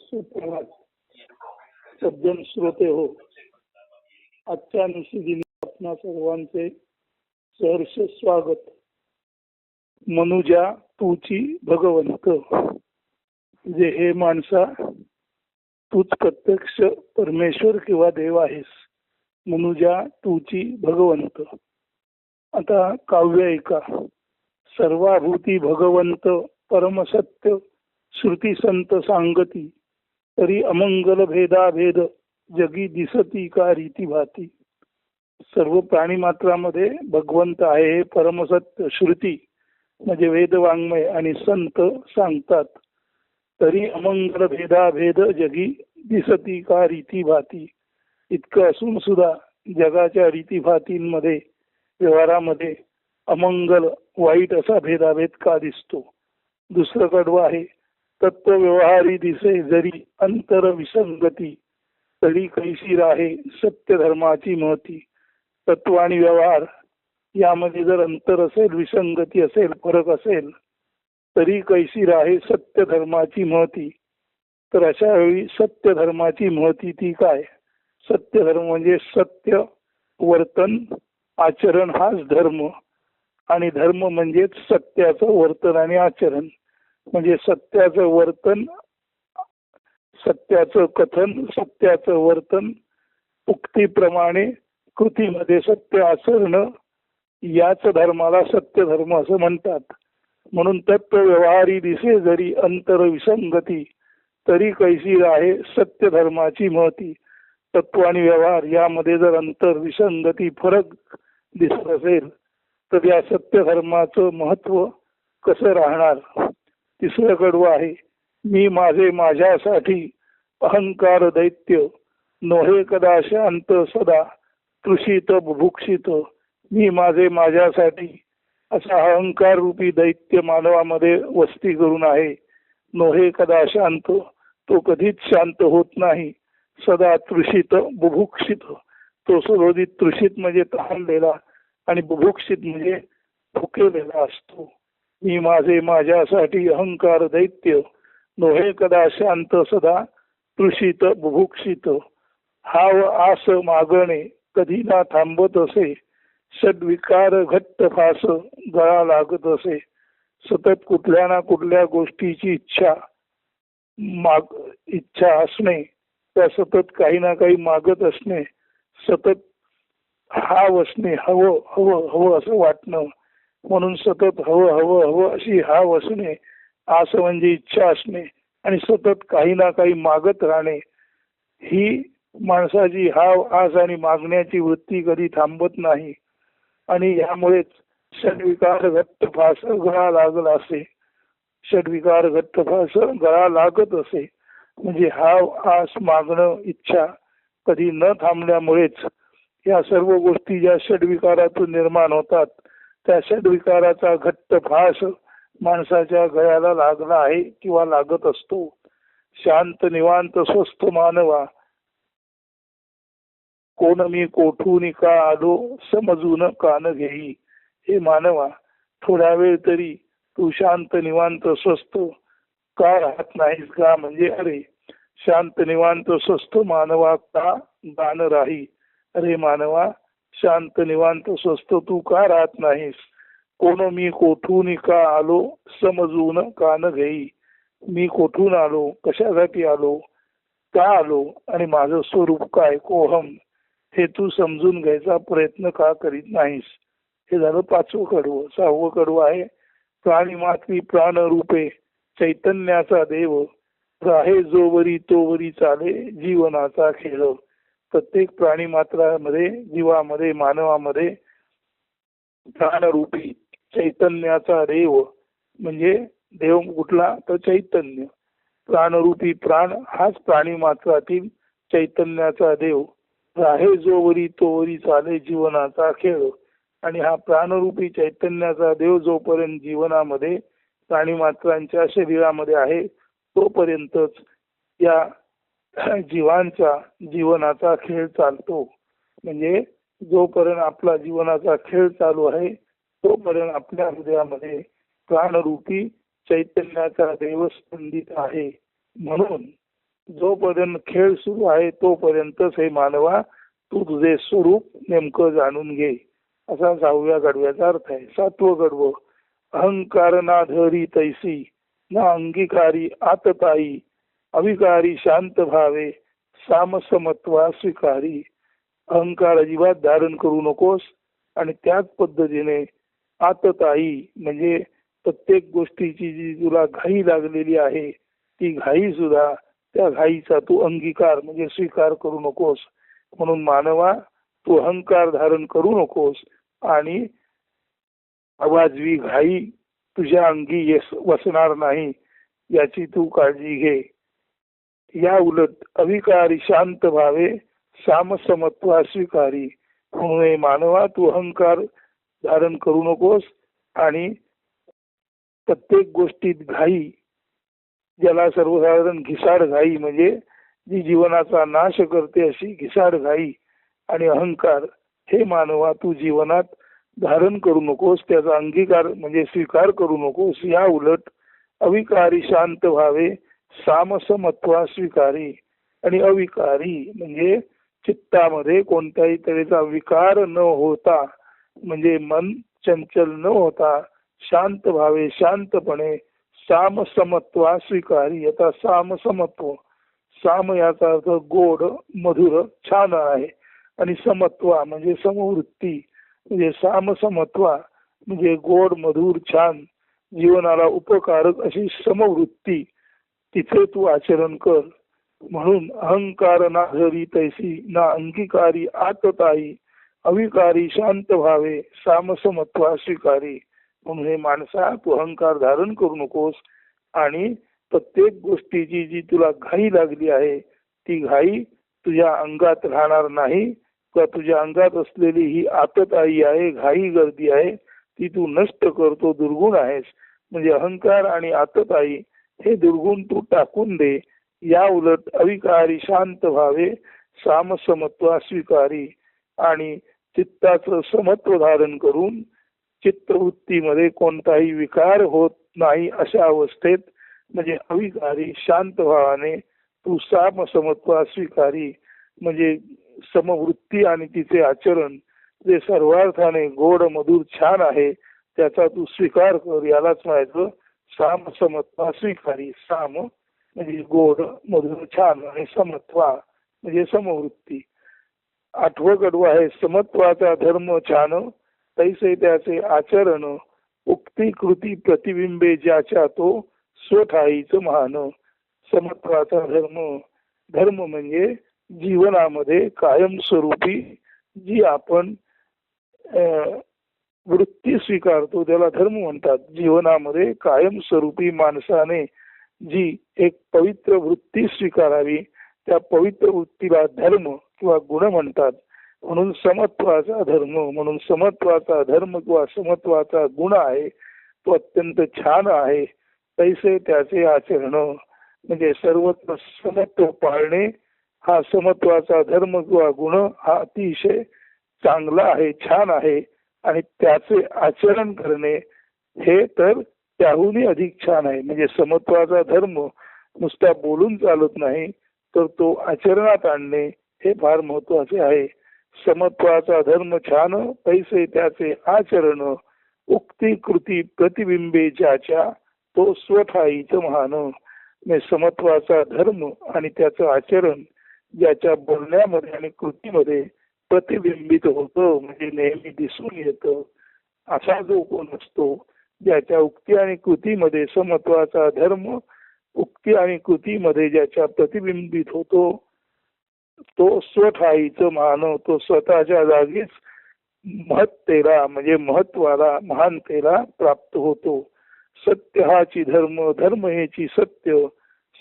सुप्रभात सज्जन श्रोते हो. आजच्या निशिदिनी आपणा सर्वांचे सहर्ष स्वागत. मनुजा तूची भगवंत, जे हे माणसा तूच प्रत्यक्ष परमेश्वर किंवा देव आहेस. मनुजा तूची भगवंत. आता काव्य ऐका. सर्वाभूती भगवंत परमसत्य श्रुती संत सांगती, तरी अमंगल भेदाभेद जगी दिसती का रीती भाती. सर्व प्राणी मात्रामध्ये भगवंत आहे हे परमसत्य श्रुती म्हणजे वेदवाङ्मय आणि संत सांगतात. तरी अमंगल भेदाभेद जगी दिसती का रीती भाती. इतकं असून सुद्धा जगाच्या रीतीभातींमध्ये व्यवहारामध्ये अमंगल वाईट असा भेदाभेद का दिसतो. दुसरं कडवं आहे. तत्व व्यवहारी दिसे जरी अंतर विसंगती, तरी कैसी राहे सत्य धर्माची महती. तत्व आणि व्यवहार यामध्ये जर अंतर असेल, विसंगती असेल, फरक असेल, तरी कैसी राहे सत्य धर्माची महती. तर अशा वेळी सत्य धर्माची महती ती काय? सत्य धर्म म्हणजे सत्य वर्तन आचरण हाच धर्म, आणि धर्म म्हणजेच सत्याचं वर्तन आणि आचरण. म्हणजे सत्याचं वर्तन, सत्याचं कथन, सत्याचं वर्तन, उक्तीप्रमाणे कृतीमध्ये सत्य आचरण, याच धर्माला सत्य धर्म असं म्हणतात. म्हणून तत्व व्यवहारी दिसे जरी अंतर विसंगती, तरी कैसी आहे सत्य धर्माची महती. तत्व आणि व्यवहार यामध्ये जर अंतर विसंगती फरक दिसत असेल, तर या सत्य धर्माचं महत्व कसं राहणार? तिसरं कडवं आहे. मी माझे माझ्यासाठी अहंकार दैत्य, नोहे कदा शांत सदा तृषित बुभुक्षित. मी माझे माझ्यासाठी असा अहंकार रूपी दैत्य मानवामध्ये वस्ती करून आहे. नोहे कदा शांत, तो कधीच शांत होत नाही. सदा तृषित बुभुक्षित, तो सरोदित तृषित म्हणजे तहानलेला आणि बुभुक्षित म्हणजे भुकेलेला असतो. मी माझे माझ्यासाठी अहंकार दैत्य, नोहे कदा शांत सदा तृषित बुभुक्षित. हाव आस मागणे कधी ना थांबत असे, षड्विकार घट्ट फास गळा लागत असे. सतत कुठल्या ना कुठल्या गोष्टीची इच्छा असणे, त्या सतत काही ना काही मागत असणे, सतत हाव असणे, हवं हवं हवं असं वाटणं. म्हणून सतत हवं हवं हवं अशी हाव असणे, आस म्हणजे इच्छा असणे, आणि सतत काही ना काही मागत राहणे. ही माणसाची हाव आस आणि मागण्याची वृत्ती कधी थांबत नाही. आणि यामुळेच षड्विकार घट्ट फास गळा लागला असे. षड्विकार घट्ट फास गळा लागत असे म्हणजे हाव आस मागणं इच्छा कधी न थांबल्यामुळेच या सर्व गोष्टी ज्या षड्विकारातून निर्माण होतात, त्या षड्विकाराचा घट्ट फास माणसाच्या गळ्याला लागला आहे किंवा लागत असतो. शांत निवांत स्वस्थ मानवा, कोण मी कोठून का आलो समजून कान घेई. हे मानवा, थोडा वेळ तरी तू शांत निवांत स्वस्थ का राहत नाहीस का? म्हणजे अरे शांत निवांत स्वस्थ मानवा का गान राही. अरे मानवा, शांत निवांत स्वस्थ तू का राहत नाहीस? कोण मी कोठून का आलो समजून कान घेई. मी कोठून आलो, कशासाठी आलो, का आलो, आणि माझं स्वरूप काय, कोहम, हे तू समजून घ्यायचा प्रयत्न का करीत नाहीस? हे झालं पाचवं कडवं. सहावं कडवं आहे. प्राणी मात्री प्राण रूपे चैतन्याचा देव, राहे जोवरी तोवरी चाले जीवनाचा खेळ. प्रत्येक प्राणी मात्रामध्ये, जीवामध्ये, मानवामध्ये प्राणरूपी चैतन्याचा देव म्हणजे देव कुठला? तर चैतन्य. प्राणरूपी प्राण हाच प्राणी मात्रातील चैतन्याचा देव. राहे जोवरी तोवरी चाले जीवनाचा खेळ. आणि हा प्राणरूपी चैतन्याचा देव जोपर्यंत जीवनामध्ये प्राणी मात्रांच्या शरीरामध्ये आहे, तोपर्यंतच या जीवांचा जीवनाचा खेळ चालतो. म्हणजे जोपर्यंत आपला जीवनाचा खेळ चालू आहे, तोपर्यंत आपल्या हृदयामध्ये प्राणरूपी चैतन्याचा देव स्पंदित आहे. म्हणून जोपर्यंत खेळ सुरू आहे तोपर्यंतच हे मानवा तू तुझे स्वरूप नेमकं जाणून घे, असा 6व्या गडव्याचा अर्थ आहे. 7वं गडवं, अहंकार ना धरी तैसी ना अंगीकारी आतताई अविकारी शांत भावे सामसमत्वा स्वीकारी. अहंकार अजिबात धारण करू नकोस आणि त्याच पद्धतीने आतताई म्हणजे प्रत्येक गोष्टीची जी तुला घाई लागलेली आहे ती घाई सुद्धा त्या घाईचा तू अंगीकार म्हणजे स्वीकार करू नकोस. म्हणून मानवा तू अहंकार धारण करू नकोस आणि अवाजवी घाई तुझ्या अंगी वसणार नाही याची तू काळजी घे. या उलट अविकारी शांत भावे सामसमत्वा स्वीकारी. म्हणून मानवा तू अहंकार धारण करू नकोस आणि प्रत्येक गोष्टीत घाई, ज्याला सर्वसाधारण घिसाड घाई म्हणजे जी जीवनाचा नाश करते अशी घिसाड घाई आणि अहंकार हे मानवा तू जीवनात धारण करू नकोस, त्याचा अंगीकार म्हणजे स्वीकार करू नकोस. या उलट अविकारी शांत भावे सामसमत्वा स्वीकारी. आणि अविकारी म्हणजे चित्तामध्ये कोणत्याही तऱ्हेचा विकार न होता म्हणजे मन चंचल न होता शांत भावे शांतपणे सामसमत्वा स्वीकारी. आता सामसमत्व, साम याचा अर्थ गोड मधुर छान आहे आणि समत्वा म्हणजे समवृत्ती म्हणजे सामसमत्वा म्हणजे गोड मधुर छान जीवनाला उपकारक अशी समवृत्ती तिथे तू आचरण कर. म्हणून अहंकार ना धरी तैसी ना अंगीकारी आतताई अविकारी शांत भावे सामसमत्वा स्वीकारी. म्हणून हे माणसा तू अहंकार धारण करू नकोस आणि प्रत्येक गोष्टीची जी तुला घाई लागली आहे ती घाई तुझ्या अंगात राहणार नाही किंवा तुझ्या अंगात असलेली ही आतताई आहे, घाई गर्दी आहे ती तू नष्ट करतो, दुर्गुण आहेस. म्हणजे अहंकार आणि आतताई हे दुर्गुण तू टाकून दे. या उलट अविकारी शांत भावे सामसमत्वा स्वीकारी. आणि चित्ताचं समत्व धारण करून चित्तवृत्तीमध्ये कोणताही विकार होत नाही अशा अवस्थेत म्हणजे अविकारी शांत भावाने तू सामसमत्वा स्वीकारी म्हणजे समवृत्ती आणि तिचे आचरण जे सर्वार्थाने गोड मधुर छान आहे त्याचा तू स्वीकार कर. यालाच म्हणायचं सामसमत्वा स्वीकारी. साम म्हणजे गोड मधुर छान आणि समत्वा म्हणजे समवृत्ती. 8वं गडवं आहे समत्वाचा धर्म छान तैसे त्याचे आचरण उक्ती कृती प्रतिबिंबे ज्याच्या तो स्वठाईच महान. समत्वाचा धर्म, धर्म म्हणजे जीवनामध्ये कायमस्वरूपी जी आपण वृत्ती स्वीकारतो त्याला धर्म म्हणतात. जीवनामध्ये कायमस्वरूपी माणसाने जी एक पवित्र वृत्ती स्वीकारावी त्या पवित्र वृत्तीला धर्म किंवा गुण म्हणतात. म्हणून समत्वाचा धर्म, म्हणून समत्वाचा धर्म किंवा समत्वाचा गुण आहे तो अत्यंत छान आहे. तैसे त्याचे आचरण म्हणजे सर्वत्र समत्व पाळणे हा समत्वाचा धर्म किंवा गुण हा अतिशय चांगला आहे, छान आहे. आणि त्याचे आचरण करणे हे तर त्याहूनही अधिक छान आहे. म्हणजे समत्वाचा धर्म नुसता बोलून चालत नाही तर तो आचरणात आणणे हे फार महत्वाचे आहे. समत्वाचा धर्म छान तैसे त्याचे आचरण उक्ती कृती प्रतिबिंबे ज्याच्या तो स्वठाईच महान. समत्वाचा धर्म आणि त्याचं आचरण ज्याच्या बोलण्यामध्ये आणि कृतीमध्ये प्रतिबिंबित होतं म्हणजे नेहमी दिसून येतं असा जो कोण असतो ज्याच्या उक्ती आणि कृतीमध्ये समत्वाचा धर्म उक्ती आणि कृतीमध्ये ज्याच्या प्रतिबिंबित होतो तो स्वठाईच मान, तो स्वतःच्या जागीच महत्तेला म्हणजे महत्वाला महानतेला प्राप्त होतो. सत्य हाची धर्म, धर्म हेची सत्य,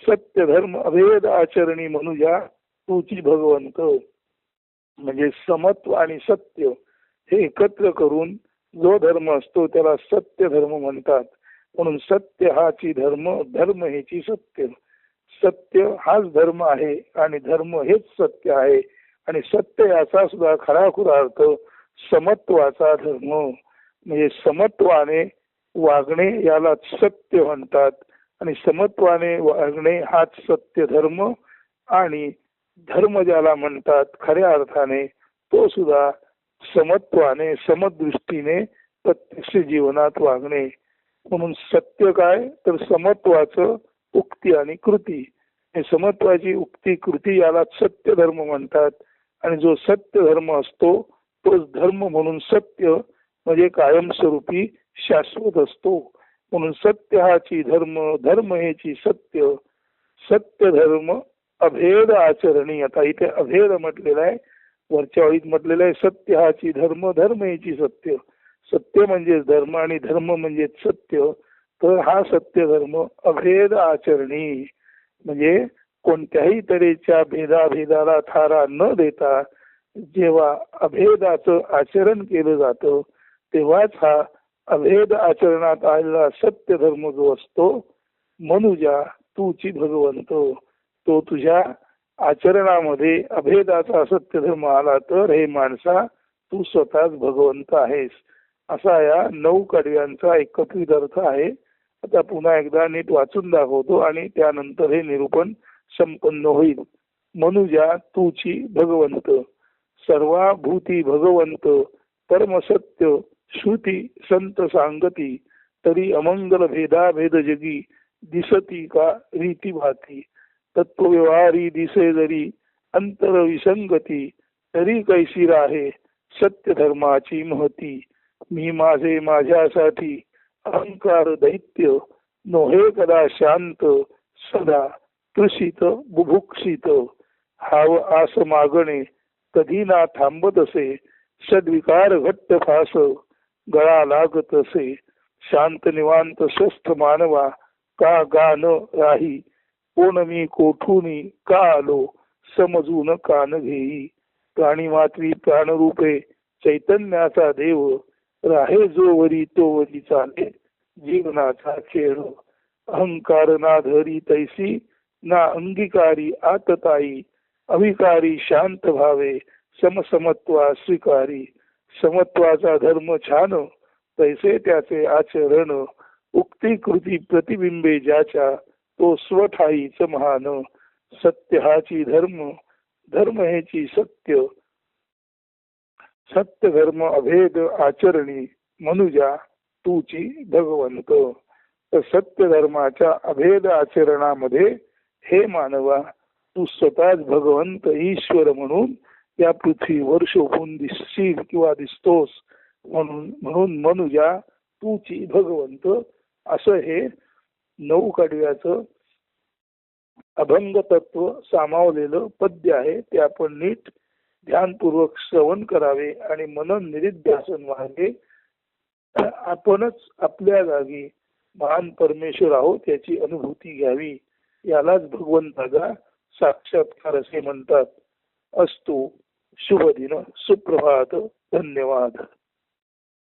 सत्य धर्म अभेद आचरणी मनुजा तुची भगवंत. म्हणजे समत्व आणि सत्य हे एकत्र करून जो धर्म असतो त्याला सत्य धर्म म्हणतात. म्हणून सत्य हाची धर्म, धर्म हेची सत्य. सत्य हाच धर्म आहे आणि धर्म हेच सत्य आहे. आणि सत्य याचा सुद्धा खराखुरा अर्थ समत्वाचा धर्म म्हणजे समत्वाने वागणे याला सत्य म्हणतात. आणि समत्वाने वागणे हाच सत्य धर्म आणि धर्म ज्याला म्हणतात खऱ्या अर्थाने तो सुद्धा समत्वाने समदृष्टीने प्रत्यक्ष जीवनात वागणे. म्हणून सत्य काय तर समत्वाचं उक्ती आणि कृती. हे समत्वाची उक्ती कृती याला सत्य धर्म म्हणतात. आणि जो सत्य धर्म असतो तोच धर्म म्हणून सत्य म्हणजे कायमस्वरूपी शाश्वत असतो. म्हणून सत्य हाची धर्म, धर्म हेची सत्य, सत्य धर्म अभेद आचरणी. आता इथे अभेद म्हटलेला आहे, वरच्या ओळीत म्हटलेलं आहे सत्य हाची धर्म, धर्म हेची सत्य. सत्य म्हणजेच धर्म आणि धर्म म्हणजेच सत्य. तर हा सत्य धर्म अभेद आचरणी म्हणजे कोणत्याही तऱ्हेच्या भेदाभेदाला थारा न देता जेव्हा अभेदाचं आचरण केलं जातं तेव्हाच हा अभेद आचरणात आलेला सत्य धर्म जो असतो, मनुजा तूची भगवंत, तो तुझ्या आचरणामध्ये अभेदाचा सत्य धर्म आला तर हे माणसा तू स्वतःच भगवंत आहेस. असा या 9 कडव्यांचा एकत्रित अर्थ आहे. आता पुन्हा एकदा नीट वाचून दाखवतो आणि त्यानंतर हे निरूपण संपन्न होईल. मनुजा तूची भगवंत, सर्वाभूती भगवंत, परमसत्य श्रुती संत सांगती, तरी अमंगल भेदाभेद जगी दिसती का रीती भाती. तत्वव्यवहारी दिसे जरी अंतर विसंगती, तरी कैसी राहे सत्य धर्माची महती. मी माझे माझ्यासाठी अहंकार दैत्य, नोहे कदा शांत सदा तृषित बुभुक्षित. हाव आस मागणे कधी ना थांबत असे, सद्विकार घट्ट फास गळा लागत असे. शांत निवांत स्वस्थ मानवा का गान राही, कोण मी कोठूनी का आलो समजून कान घेई. प्राणी मात्री प्राणरूपे चैतन्याचा देव, राहे जो वरी तो वरी चाले जीवनाचा खेळ. अहंकार ना धरी तैसी ना अंगीकारी आतताई, अविकारी शांत भावे समसमत्वा स्वीकारी. समत्वाचा धर्म छान तैसे त्याचे आचरण, उक्ती कृती प्रतिबिंबे ज्याच्या तो स्वठाईच महान. सत्य हाची धर्म, धर्म हेची सत्य, सत्य धर्म अभेद आचरणी, मनुजा तूची भगवंत. तर सत्य धर्माच्या अभेद आचरणामध्ये हे मानवा तू स्वतःच भगवंत ईश्वर म्हणून या पृथ्वीवर शोभून दिसशील किंवा दिसतोस. म्हणून मनुजा तूची भगवंत असं हे 9 कडव्याचं अभंग तत्व सामावलेलं पद्य आहे. ते आपण नीट ध्यानपूर्वक श्रवण करावे आणि मनन निरिध्यासन व्हावे. आपणच आपल्या जागी महान परमेश्वर आहोत याची अनुभूती घ्यावी. यालाच भगवंताचा साक्षात्कार असे म्हणतात. अस्तु शुभ दिन, सुप्रभात, धन्यवाद.